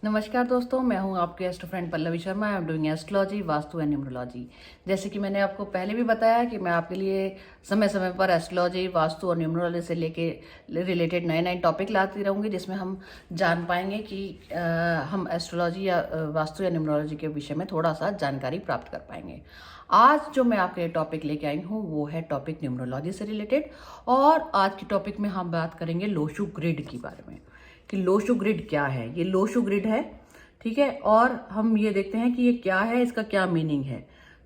नमस्कार दोस्तों, मैं हूं आपके astro friend Pallavi Sharma. I am doing astrology, vastu and numerology. जैसे कि मैंने आपको पहले भी बताया कि मैं आपके लिए समय समय पर एस्ट्रोलॉजी, वास्तु और न्यूमरोलॉजी से लेके रिलेटेड नए नए टॉपिक लाती रहूंगी, जिसमें हम जान पाएंगे कि हम एस्ट्रोलॉजी या वास्तु या न्यूमरोलॉजी के विषय में थोड़ा सा जानकारी प्राप्त कर पाएंगे। आज जो मैं आपके लिए टॉपिक लेके आई हूँ वो है टॉपिक न्यूमरोलॉजी से रिलेटेड। और आज की टॉपिक में हम बात करेंगे लोशु ग्रिड के बारे में कि लोशु ग्रिड क्या है। ये लोशु ग्रिड है, ठीक है, और हम ये देखते हैं कि ये क्या है, इसका क्या मीनिंग है।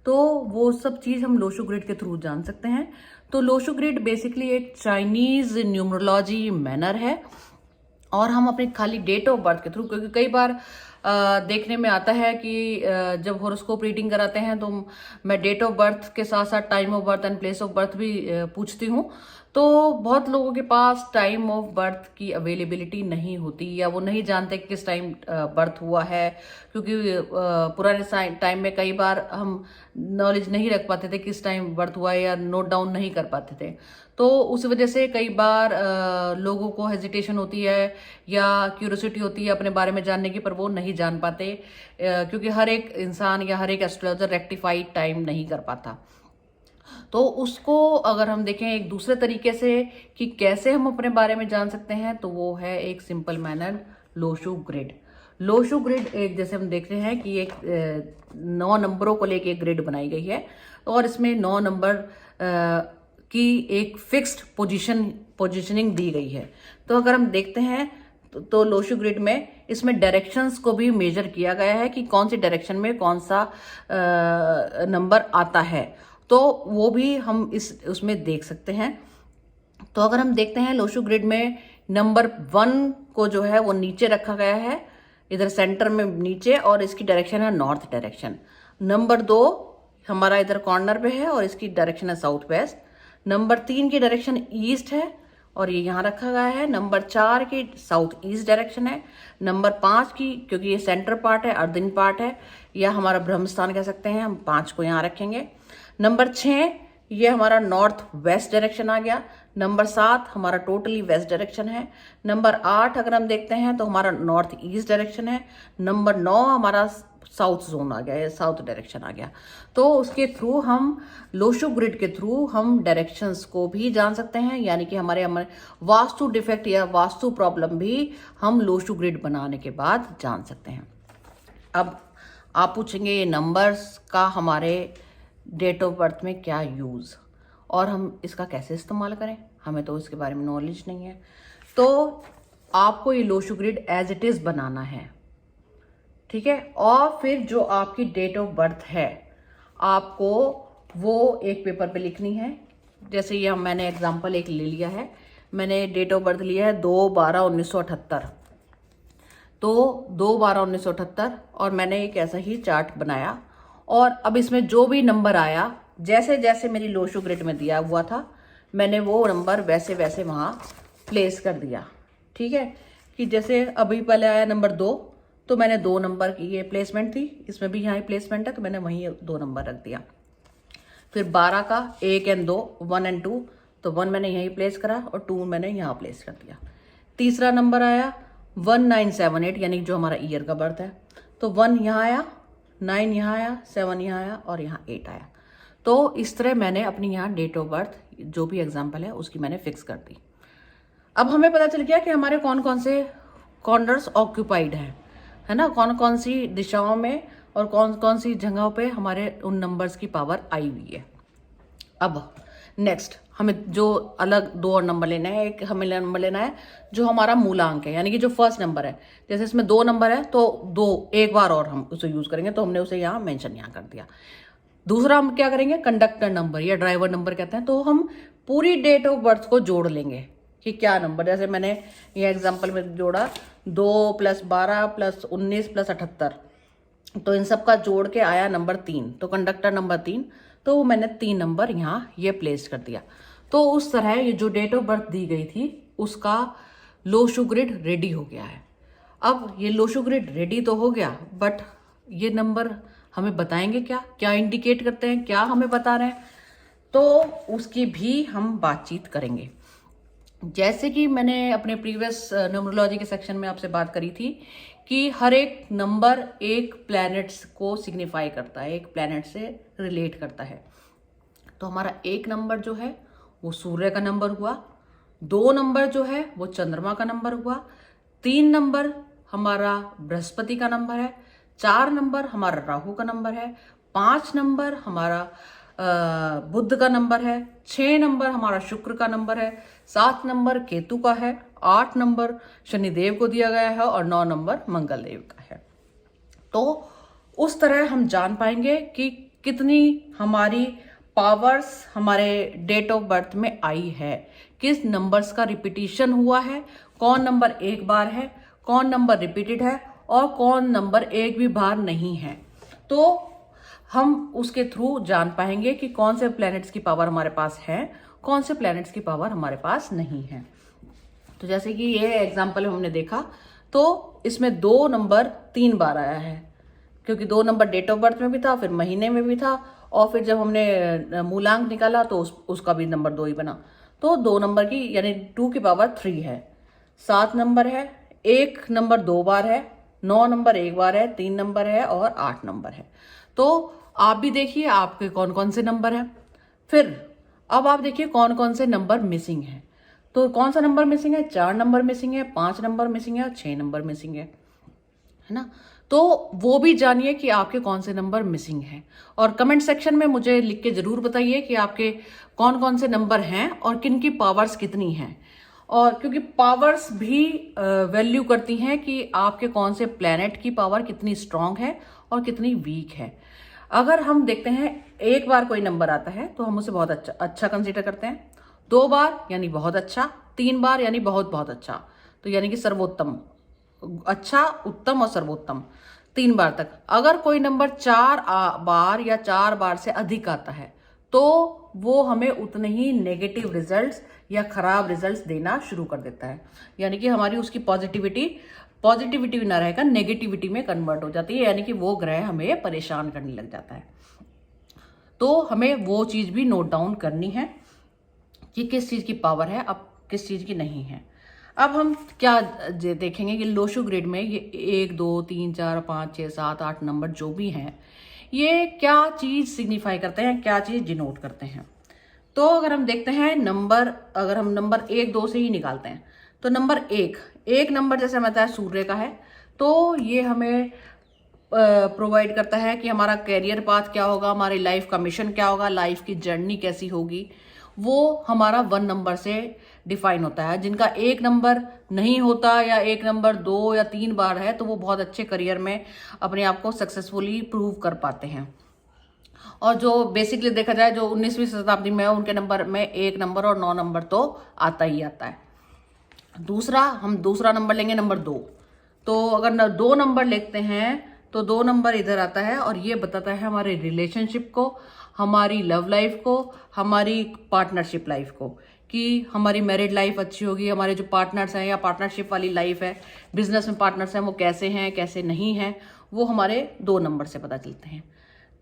तो वो सब चीज हम लोशु ग्रिड के थ्रू जान सकते हैं। तो लोशु ग्रिड बेसिकली एक चाइनीज न्यूमरोलॉजी मैनर है, और हम अपने खाली डेट ऑफ बर्थ के थ्रू, क्योंकि कई बार देखने में आता है कि जब हॉरोस्कोप रीडिंग कराते हैं तो मैं डेट ऑफ बर्थ के साथ साथ time of birth and place of birth भी पूछती हूँ। तो बहुत लोगों के पास टाइम ऑफ बर्थ की अवेलेबिलिटी नहीं होती, या वो नहीं जानते कि किस टाइम बर्थ हुआ है, क्योंकि पुराने टाइम में कई बार हम नॉलेज नहीं रख पाते थे किस टाइम बर्थ हुआ है, या नोट डाउन नहीं कर पाते थे। तो उस वजह से कई बार लोगों को हेजिटेशन होती है या क्यूरियोसिटी होती है अपने बारे में जानने की, पर वो नहीं जान पाते क्योंकि हर एक इंसान या हर एक एस्ट्रोलॉजर रेक्टिफाइड टाइम नहीं कर पाता। तो उसको अगर हम देखें एक दूसरे तरीके से कि कैसे हम अपने बारे में जान सकते हैं, तो वो है एक simple manner Lo Shu grid. Lo Shu grid एक, जैसे हम देखते हैं कि एक 9 नंबरों को लेके एक ग्रिड बनाई गई है, और इसमें 9 नंबर की एक फिक्स्ड पोजीशनिंग दी गई है। तो अगर हम देखते हैं तो लोशु ग्रिड में इसमें डायरेक्शंस को भी मेजर किया गया है कि कौन सी डायरेक्शन में कौन सा नंबर आता है, तो वो भी हम उसमें देख सकते हैं। तो अगर हम देखते हैं लोशु ग्रिड में नंबर 1 को जो है वो नीचे रखा गया है, इधर सेंटर में नीचे, और इसकी डायरेक्शन है नॉर्थ डायरेक्शन। नंबर 2 हमारा इधर कॉर्नर पे है और इसकी डायरेक्शन है साउथ वेस्ट। नंबर 3 की डायरेक्शन ईस्ट है और ये यहाँ रखा गया है। नंबर 4 की साउथ ईस्ट डायरेक्शन है। नंबर 5 की, क्योंकि ये सेंटर पार्ट है, अर्दिन पार्ट है, या हमारा ब्रह्म स्थान कह सकते हैं, हम 5 को यहाँ रखेंगे। नंबर 6 ये हमारा नॉर्थ वेस्ट डायरेक्शन आ गया। नंबर 7 हमारा टोटली वेस्ट डायरेक्शन है। नंबर 8 अगर हम देखते हैं तो हमारा नॉर्थ ईस्ट डायरेक्शन है। नंबर 9 हमारा साउथ जोन आ गया, या साउथ डायरेक्शन आ गया। तो उसके थ्रू हम लोशु ग्रिड के थ्रू हम डायरेक्शंस को भी जान सकते हैं, यानी कि हमारे वास्तु डिफेक्ट या वास्तु प्रॉब्लम भी हम लोशु ग्रिड बनाने के बाद जान सकते हैं। अब आप पूछेंगे ये नंबर्स का हमारे डेट ऑफ बर्थ में क्या यूज़, और हम इसका कैसे इस्तेमाल करें, हमें तो इसके बारे में नॉलेज नहीं है। तो आपको ये Lo Shu grid as it is बनाना है, ठीक है। और फिर जो आपकी डेट ऑफ बर्थ है आपको वो एक पेपर पे लिखनी है। जैसे ये मैंने एग्जांपल एक ले लिया है, मैंने डेट ऑफ बर्थ लिया है 2/12/1978। तो 2/12/1978, और मैंने एक ऐसा ही चार्ट बनाया, और अब इसमें जो भी नंबर आया, जैसे जैसे मेरी लोशु ग्रिड में दिया हुआ था, मैंने वो नंबर वैसे वैसे वहाँ प्लेस कर दिया, ठीक है। कि जैसे अभी पहले आया नंबर 2, तो मैंने 2 नंबर की ये प्लेसमेंट थी, इसमें भी यहाँ प्लेसमेंट है, तो मैंने वहीं 2 नंबर रख दिया। फिर 12 का 1 और 2, 1 और 2, तो 1 मैंने यहीं प्लेस करा और 2 मैंने यहाँ प्लेस कर दिया। तीसरा नंबर आया 1978, यानी जो हमारा ईयर का बर्थ है, तो 1 यहाँ आया, 9 यहाँ आया, 7 यहाँ आया, और यहाँ 8 आया। तो इस तरह मैंने अपनी यहाँ डेट ऑफ बर्थ जो भी एग्जाम्पल है उसकी मैंने फिक्स कर दी। अब हमें पता चल गया कि हमारे कौन कौन से कॉर्नर्स ऑक्यूपाइड हैं, है ना, कौन कौन सी दिशाओं में और कौन कौन सी जगहों पे हमारे उन नंबर्स की पावर आई हुई है। अब नेक्स्ट हमें जो अलग 2 और नंबर लेना है। एक हमें नंबर लेना है जो हमारा मूलांक है, यानी कि जो फर्स्ट नंबर है। जैसे इसमें 2 नंबर है तो 2 एक बार और हम उसे यूज करेंगे, तो हमने उसे यहाँ मेंशन यहाँ कर दिया। दूसरा हम क्या करेंगे, कंडक्टर नंबर या ड्राइवर नंबर कहते हैं, तो हम पूरी डेट ऑफ बर्थ को जोड़ लेंगे कि क्या नंबर, जैसे मैंने ये एग्जाम्पल में जोड़ा 2 + 12 + 19 + 78, तो इन सब का जोड़ के आया नंबर 3, तो कंडक्टर नंबर 3, तो मैंने 3 नंबर यहाँ ये प्लेस कर दिया। तो उस तरह ये जो डेट ऑफ बर्थ दी गई थी उसका लोशु ग्रिड रेडी हो गया है। अब ये लोशु ग्रिड रेडी तो हो गया, बट ये नंबर हमें बताएंगे क्या, क्या इंडिकेट करते हैं, क्या हमें बता रहे हैं, तो उसकी भी हम बातचीत करेंगे। जैसे कि मैंने अपने प्रीवियस न्यूमरोलॉजी के सेक्शन में आपसे बात करी थी कि हर एक नंबर एक प्लैनेट्स को सिग्निफाई करता है, एक प्लैनेट से रिलेट करता है। तो हमारा 1 नंबर जो है वो सूर्य का नंबर हुआ, 2 नंबर जो है वो चंद्रमा का नंबर हुआ, 3 नंबर हमारा बृहस्पति का नंबर है, 4 नंबर हमारा राहु का नंबर है, 5 नंबर हमारा बुध का नंबर है, 6 नंबर हमारा शुक्र का नंबर है, 7 नंबर केतु का है, 8 नंबर शनिदेव को दिया गया है और 9 नंबर मंगल देव का है। तो उस तरह हम जान पाएंगे कि कितनी हमारी पावर्स हमारे डेट ऑफ बर्थ में आई है, किस नंबर्स का रिपीटिशन हुआ है, कौन नंबर एक बार है, कौन नंबर रिपीटेड है और कौन नंबर एक भी बार नहीं है। तो हम उसके थ्रू जान पाएंगे कि कौन से प्लैनेट्स की पावर हमारे पास है, कौन से प्लैनेट्स की पावर हमारे पास नहीं है। तो जैसे कि ये एग्जाम्पल हमने देखा, तो इसमें 2 नंबर 3 बार आया है, क्योंकि 2 नंबर डेट ऑफ बर्थ में भी था, फिर महीने में भी था, और फिर जब हमने मूलांक निकाला तो उसका भी नंबर 2 ही बना। तो 2 नंबर की यानी 2 की पावर 3 है। 7 नंबर है, 1 नंबर 2 बार है, 9 नंबर 1 बार है, 3 नंबर है और 8 नंबर है। तो आप भी देखिए आपके कौन कौन से नंबर हैं। फिर अब आप देखिए कौन कौन से नंबर मिसिंग हैं। तो कौन सा नंबर मिसिंग है? 4 नंबर मिसिंग है, 5 नंबर मिसिंग है और 6 नंबर मिसिंग है ना। तो वो भी जानिए कि आपके कौन से नंबर मिसिंग हैं, और कमेंट सेक्शन में मुझे लिख के जरूर बताइए कि आपके कौन कौन से नंबर हैं और किन की पावर्स कितनी हैं। और क्योंकि पावर्स भी वैल्यू करती हैं कि आपके कौन से प्लैनेट की पावर कितनी स्ट्रांग है और कितनी वीक है। अगर हम देखते हैं एक बार कोई नंबर आता है तो हम उसे बहुत अच्छा कंसीडर करते हैं, 2 बार यानी बहुत अच्छा, 3 बार यानी बहुत बहुत अच्छा, तो यानी कि सर्वोत्तम, अच्छा, उत्तम और सर्वोत्तम 3 बार तक। अगर कोई नंबर 4 बार या 4 बार से अधिक आता है तो वो हमें उतने ही नेगेटिव रिजल्ट्स या खराब रिजल्ट्स देना शुरू कर देता है, यानी कि हमारी उसकी पॉजिटिविटी ना रहकर नेगेटिविटी में कन्वर्ट हो जाती है, यानी कि वो ग्रह हमें परेशान करने लग जाता है। तो हमें वो चीज भी नोट डाउन करनी है कि किस चीज की पावर है, अब किस चीज की नहीं है। अब हम क्या देखेंगे कि लोशो ग्रिड में ये 1 2 3 4 5 6 7 8 नंबर जो भी हैं ये क्या चीज सिग्निफाई करते हैं, क्या चीज डिनोट करते हैं। तो अगर हम देखते हैं नंबर, अगर हम नंबर 1 2 से ही निकालते हैं तो नंबर 1 नंबर जैसे हमें बताया सूर्य का है, तो ये हमें प्रोवाइड करता है कि हमारा कैरियर पाथ क्या होगा, हमारी लाइफ का मिशन क्या होगा, लाइफ की जर्नी कैसी होगी, वो हमारा 1 नंबर से डिफाइन होता है। जिनका 1 नंबर नहीं होता या 1 नंबर 2 या 3 बार है तो वो बहुत अच्छे करियर में अपने आप को सक्सेसफुली प्रूव कर पाते हैं। और जो बेसिकली देखा जाए जो 19वीं शताब्दी में है उनके नंबर में 1 नंबर और 9 नंबर तो आता ही आता है। हम दूसरा नंबर लेंगे नंबर 2। तो अगर 2 नंबर लेते हैं तो 2 नंबर इधर आता है और ये बताता है हमारे रिलेशनशिप को, हमारी लव लाइफ को, हमारी पार्टनरशिप लाइफ को, कि हमारी मैरिड लाइफ अच्छी होगी, हमारे जो पार्टनर्स हैं या पार्टनरशिप वाली लाइफ है, बिजनेस में पार्टनर्स हैं, वो कैसे हैं कैसे नहीं हैं, वो हमारे 2 नंबर से पता चलते हैं।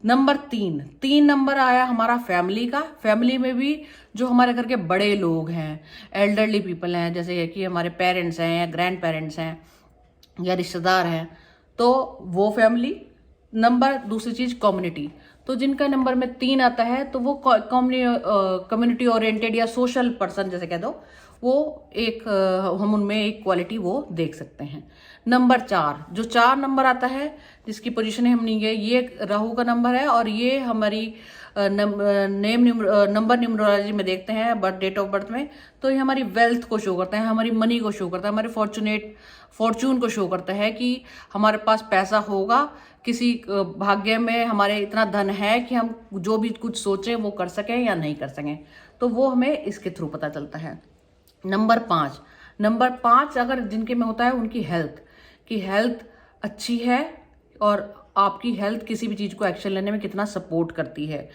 नंबर 3 नंबर आया हमारा फैमिली का। फैमिली में भी जो हमारे घर के बड़े लोग हैं, एल्डरली पीपल हैं, जैसे कि हमारे पेरेंट्स हैं या ग्रैंड पेरेंट्स हैं या रिश्तेदार हैं, तो वो फैमिली। नंबर दूसरी चीज कम्युनिटी, तो जिनका नंबर में 3 आता है तो वो कम्युनिटी ओरिएंटेड या सोशल पर्सन जैसे कह दो, वो एक हम उनमें एक क्वालिटी वो देख सकते हैं। नंबर 4 जो 4 नंबर आता है जिसकी पोजीशन है हम नहीं गए, ये राहु का नंबर है और ये हमारी नंबर न्यूमरोलॉजी में देखते हैं बर्थ डेट ऑफ बर्थ में, तो ये हमारी वेल्थ को शो करता है, हमारी मनी को शो करता है, हमारे फॉर्चून को शो करता है कि हमारे पास पैसा होगा, किसी भाग्य में हमारे इतना धन है कि हम जो भी कुछ सोचें वो कर सकें या नहीं कर सकें, तो वो हमें इसके थ्रू पता चलता है। नंबर 5 अगर जिनके में होता है उनकी हेल्थ अच्छी है और आपकी हेल्थ किसी भी चीज को एक्शन लेने में कितना सपोर्ट करती है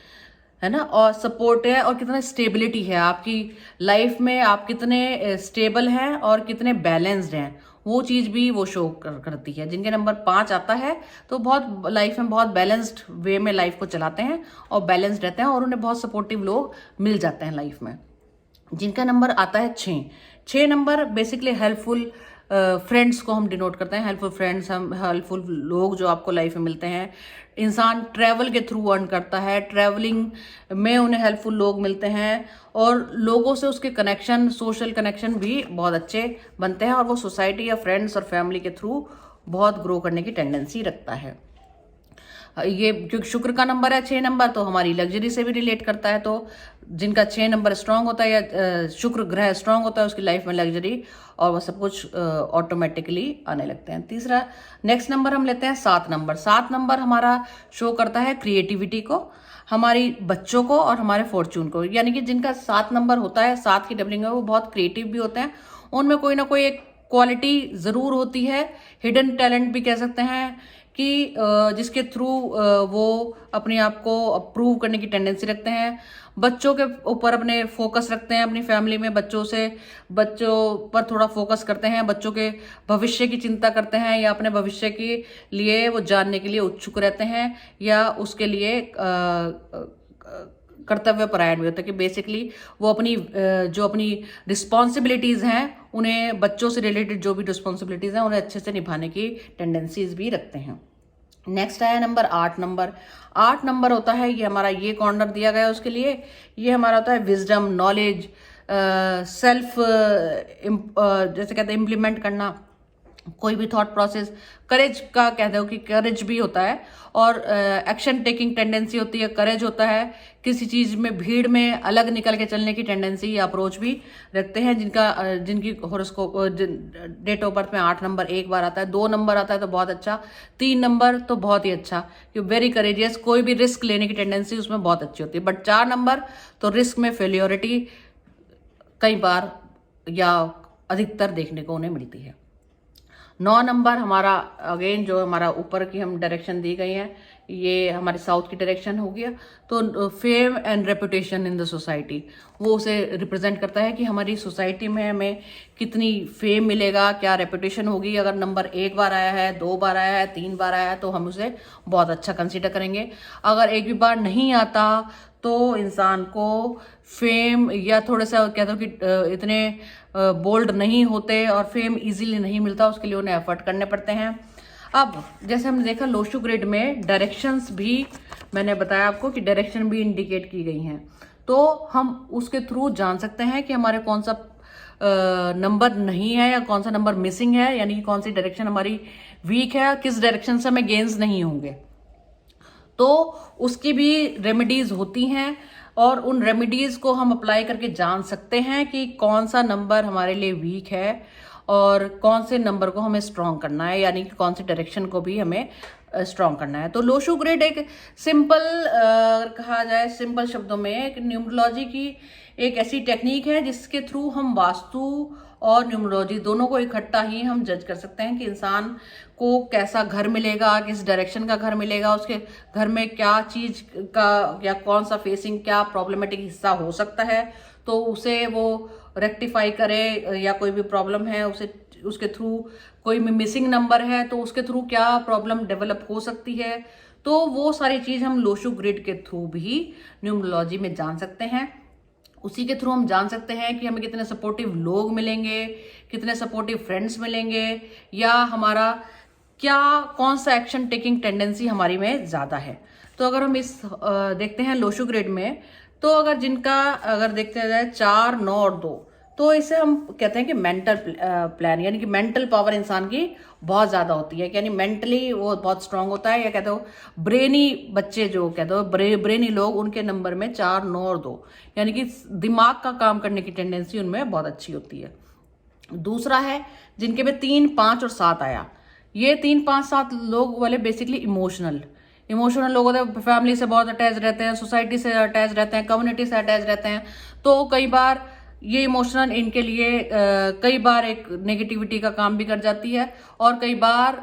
ना, और सपोर्ट है और कितना स्टेबिलिटी है आपकी लाइफ में, आप कितने स्टेबल हैं और कितने बैलेंस्ड हैं, वो चीज भी वो शो करती है। जिनके नंबर 5 आता है तो बहुत लाइफ में बहुत बैलेंस्ड वे में लाइफ को चलाते हैं और बैलेंस्ड रहते हैं और उन्हें बहुत सपोर्टिव लोग मिल जाते हैं लाइफ में। जिनका नंबर आता है 6 नंबर बेसिकली हेल्पफुल फ्रेंड्स को हम डिनोट करते हैं, हेल्पफुल फ्रेंड्स, हम हेल्पफुल लोग जो आपको लाइफ में मिलते हैं। इंसान ट्रैवल के थ्रू अर्न करता है, ट्रैवलिंग में उन्हें हेल्पफुल लोग मिलते हैं और लोगों से उसके कनेक्शन, सोशल कनेक्शन भी बहुत अच्छे बनते हैं और वो सोसाइटी या फ्रेंड्स और फैमिली के थ्रू बहुत ग्रो करने की टेंडेंसी रखता है। ये क्योंकि शुक्र का नंबर है 6 नंबर, तो हमारी लग्जरी से भी रिलेट करता है। तो जिनका 6 नंबर स्ट्रांग होता है या शुक्र ग्रह स्ट्रांग होता है, उसकी लाइफ में लग्जरी और वह सब कुछ ऑटोमेटिकली आने लगते हैं। तीसरा नेक्स्ट नंबर हम लेते हैं 7 नंबर। 7 नंबर हमारा शो करता है क्रिएटिविटी को, हमारी बच्चों को और हमारे फॉर्च्यून को। यानी कि जिनका 7 नंबर होता है, 7 की डबलिंग है, वो बहुत क्रिएटिव भी होते हैं, उनमें कोई ना कोई एक क्वालिटी जरूर होती है, हिडन टैलेंट भी कह सकते हैं, कि जिसके थ्रू वो अपने आप को अप्रूव करने की टेंडेंसी रखते हैं। बच्चों के ऊपर अपने फोकस रखते हैं, अपनी फैमिली में बच्चों पर थोड़ा फोकस करते हैं, बच्चों के भविष्य की चिंता करते हैं या अपने भविष्य के लिए वो जानने के लिए उत्सुक रहते हैं या उसके लिए कर्तव्य परायण भी होता है कि बेसिकली वो जो अपनी रिस्पॉन्सिबिलिटीज हैं, उन्हें बच्चों से रिलेटेड जो भी रिस्पॉन्सिबिलिटीज हैं उन्हें अच्छे से निभाने की टेंडेंसीज भी रखते हैं। नेक्स्ट आया नंबर 8 नंबर। 8 नंबर होता है, ये हमारा ये कॉर्नर दिया गया है उसके लिए, ये हमारा होता है विजडम, नॉलेज, सेल्फ जैसे कहते हैं इम्प्लीमेंट करना कोई भी थॉट प्रोसेस, करेज का कहते हो कि करेज भी होता है और एक्शन टेकिंग टेंडेंसी होती है, करेज होता है, किसी चीज में भीड़ में अलग निकल के चलने की टेंडेंसी या अप्रोच भी रखते हैं। जिनकी हॉरोस्कोप डेट ऑफ बर्थ में 8 नंबर एक बार आता है, 2 नंबर आता है तो बहुत अच्छा, 3 नंबर तो बहुत ही अच्छा, कि वेरी करेजियस, कोई भी रिस्क लेने की टेंडेंसी उसमें बहुत अच्छी होती है। बट 4 नंबर तो रिस्क में फेलियोरिटी कई बार या अधिकतर देखने को उन्हें मिलती है। 9 नंबर हमारा अगेन जो हमारा ऊपर की हम डायरेक्शन दी गई है, ये हमारे साउथ की डायरेक्शन हो गया। तो fame and reputation in the society, वो उसे रिप्रेजेंट करता है कि हमारी सोसाइटी में हमें कितनी फेम मिलेगा, क्या रेपुटेशन होगी। अगर नंबर 1 बार आया है, 2 बार आया है, 3 बार आया है तो हम उसे बहुत अच्छा कंसीडर करेंगे। अगर एक भी बार नहीं आता तो इंसान को फेम या थोड़ा सा कहते हो कि इतने बोल्ड नहीं होते और फेम इजीली नहीं मिलता, उसके लिए उन्हें एफर्ट करने पड़ते हैं। अब जैसे हमने देखा लोशु ग्रिड में डायरेक्शंस भी मैंने बताया आपको कि डायरेक्शन भी इंडिकेट की गई हैं, तो हम उसके थ्रू जान सकते हैं कि हमारे कौन सा नंबर नहीं है या कौन सा नंबर मिसिंग है, यानी कि कौन सी डायरेक्शन हमारी वीक है, किस डायरेक्शन से हमें गेन्स नहीं होंगे। तो उसकी भी रेमेडीज होती हैं और उन रेमेडीज को हम अप्लाई करके जान सकते हैं कि कौन सा नंबर हमारे लिए वीक है और कौन से नंबर को हमें स्ट्रॉन्ग करना है, यानी कि कौन सी डायरेक्शन को भी हमें स्ट्रॉन्ग करना है। तो लोशु ग्रिड एक सिंपल कहा जाए सिंपल शब्दों में एक न्यूमरोलॉजी की एक ऐसी टेक्निक है जिसके थ्रू हम वास्तु और न्यूमरोलॉजी दोनों को इकट्ठा ही हम जज कर सकते हैं कि इंसान को कैसा घर मिलेगा, किस डायरेक्शन का घर मिलेगा, उसके घर में क्या चीज का या कौन सा फेसिंग क्या प्रॉब्लमेटिक हिस्सा हो सकता है, तो उसे वो रेक्टिफाई करे, या कोई भी प्रॉब्लम है उसे उसके थ्रू कोई भी मिसिंग नंबर है तो उसके थ्रू क्या प्रॉब्लम डेवलप हो सकती है। तो वो सारी चीज हम लोशु ग्रिड के थ्रू भी न्यूमरोलॉजी में जान सकते हैं। उसी के थ्रू हम जान सकते हैं कि हमें कितने सपोर्टिव लोग मिलेंगे, कितने सपोर्टिव फ्रेंड्स मिलेंगे, या हमारा क्या कौन सा एक्शन टेकिंग टेंडेंसी हमारी में ज्यादा है। तो अगर हम इस देखते हैं लोशु ग्रिड में, तो अगर देखते जाए 4, 9 और 2, तो इसे हम कहते हैं कि मेंटल प्लान, यानी कि मेंटल पावर इंसान की बहुत ज्यादा होती है, यानी मेंटली वो बहुत स्ट्रांग होता है, या कहते हो ब्रेनी बच्चे जो कहते हो ब्रेनी लोग, उनके नंबर में 4, 9 और 2, यानी कि दिमाग का काम करने की टेंडेंसी उनमें बहुत अच्छी होती है। दूसरा है जिनके में 3, 5 और 7 आया, ये 3, 5, 7 लोग वाले बेसिकली इमोशनल लोग होते हैं, फैमिली से बहुत अटैच रहते हैं, सोसाइटी से अटैच रहते हैं, कम्युनिटी से अटैच रहते हैं। तो कई बार ये इमोशनल इनके लिए कई बार एक नेगेटिविटी का काम भी कर जाती है, और कई बार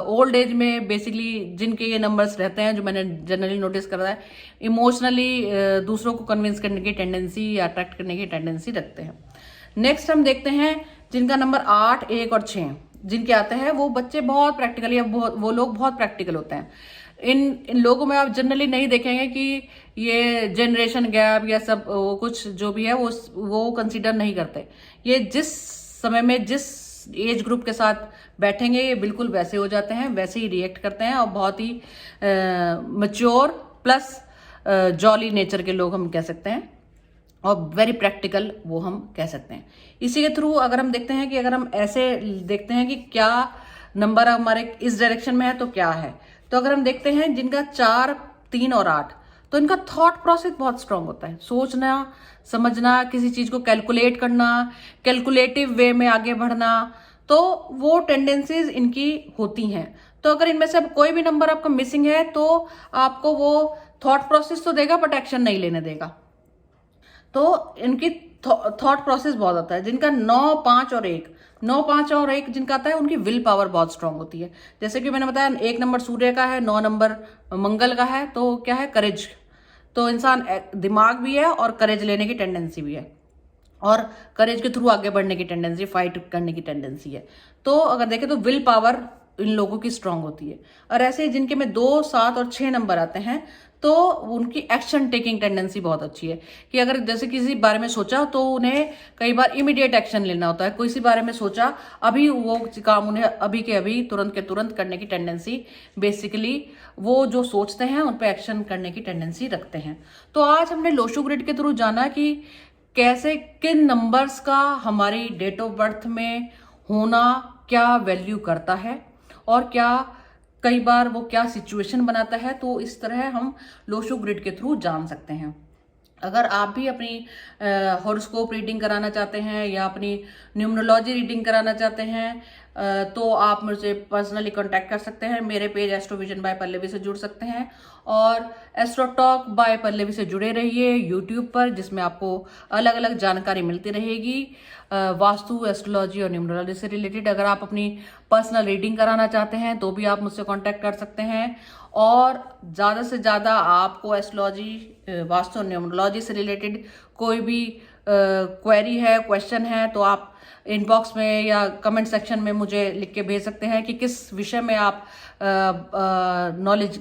ओल्ड एज में बेसिकली जिनके ये नंबर्स रहते हैं, जो मैंने जनरली नोटिस करा है, इमोशनली दूसरों को कन्विंस करने की टेंडेंसी या अट्रैक्ट करने की टेंडेंसी रखते हैं। नेक्स्ट हम देखते हैं जिनका नंबर 8, 1 और 6 जिनके आते हैं, वो बच्चे बहुत प्रैक्टिकल या वो लोग बहुत प्रैक्टिकल होते हैं। इन लोगों में आप जनरली नहीं देखेंगे कि ये जनरेशन गैप या सब वो कुछ जो भी है वो कंसीडर नहीं करते। ये जिस समय में जिस एज ग्रुप के साथ बैठेंगे ये बिल्कुल वैसे हो जाते हैं, वैसे ही रिएक्ट करते हैं और बहुत ही मैच्योर प्लस जॉली नेचर के लोग हम कह सकते हैं और वेरी प्रैक्टिकल वो हम कह सकते हैं। इसी के थ्रू अगर हम देखते हैं कि अगर हम ऐसे देखते हैं कि क्या नंबर हमारे इस डायरेक्शन में है तो क्या है, तो अगर हम देखते हैं जिनका 4, 3 और 8, तो इनका थॉट प्रोसेस बहुत स्ट्रांग होता है। सोचना, समझना, किसी चीज को कैलकुलेट करना, कैलकुलेटिव वे में आगे बढ़ना, तो वो टेंडेंसीज इनकी होती हैं। तो अगर इनमें से अब कोई भी नंबर आपका मिसिंग है तो आपको वो थॉट प्रोसेस तो देगा बट एक्शन नहीं लेने देगा। तो इनकी थॉट प्रोसेस बहुत आता है। जिनका 9, 5 और 1, 9, 5 और 1 जिनका आता है उनकी विल पावर बहुत स्ट्रांग होती है। जैसे कि मैंने बताया 1 नंबर सूर्य का है, 9 नंबर मंगल का है, तो क्या है, करेज। तो इंसान दिमाग भी है और करेज लेने की टेंडेंसी भी है और करेज के थ्रू आगे बढ़ने की टेंडेंसी, फाइट करने की टेंडेंसी है। तो अगर देखें तो विल पावर इन लोगों की स्ट्रांग होती है। और ऐसे जिनके में 2, 7 और 6 नंबर आते हैं तो उनकी एक्शन टेकिंग टेंडेंसी बहुत अच्छी है कि अगर जैसे किसी बारे में सोचा तो उन्हें कई बार इमीडिएट एक्शन लेना होता है। किसी बारे में सोचा, अभी वो काम उन्हें अभी के अभी तुरंत के तुरंत करने की टेंडेंसी, बेसिकली वो जो सोचते हैं उन पर एक्शन करने की टेंडेंसी रखते हैं। तो आज हमने लोशो ग्रिड के थ्रू जाना कि कैसे किन नंबर्स का हमारी डेट ऑफ बर्थ में होना क्या वैल्यू करता है और क्या कई बार वो क्या सिचुएशन बनाता है। तो इस तरह हम लोशो ग्रिड के थ्रू जान सकते हैं। अगर आप भी अपनी हॉरोस्कोप रीडिंग कराना चाहते हैं या अपनी न्यूमरोलॉजी रीडिंग कराना चाहते हैं तो आप मुझे पर्सनली कांटेक्ट कर सकते हैं। मेरे पेज एस्ट्रोविजन बाय पल्लवी से जुड़ सकते हैं और एस्ट्रो टॉक बाय पल्लवी से जुड़े रहिए यूट्यूब पर, जिसमें आपको अलग अलग जानकारी मिलती रहेगी वास्तु, एस्ट्रोलॉजी और न्यूमरोलॉजी से रिलेटेड। अगर आप अपनी पर्सनल रीडिंग कराना चाहते हैं तो भी आप मुझसे कांटेक्ट कर सकते हैं। और ज़्यादा से ज़्यादा आपको एस्ट्रोलॉजी, वास्तु और न्यूमरोलॉजी से रिलेटेड कोई भी क्वेरी है, क्वेश्चन है, तो आप इनबॉक्स में या कमेंट सेक्शन में मुझे लिख के भेज सकते हैं कि किस विषय में आप नॉलेज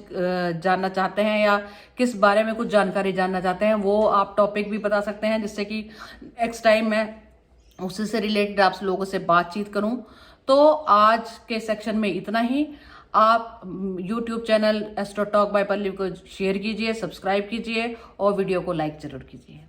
जानना चाहते हैं या किस बारे में कुछ जानकारी जानना चाहते हैं। वो आप टॉपिक भी बता सकते हैं जिससे कि नेक्स्ट टाइम मैं उसी से रिलेटेड आप लोगों से बातचीत करूं। तो आज के सेक्शन में इतना ही। आप YouTube channel astro talk bye Pallavi को शेयर कीजिए, सब्सक्राइब कीजिए और वीडियो को लाइक जरूर कीजिए।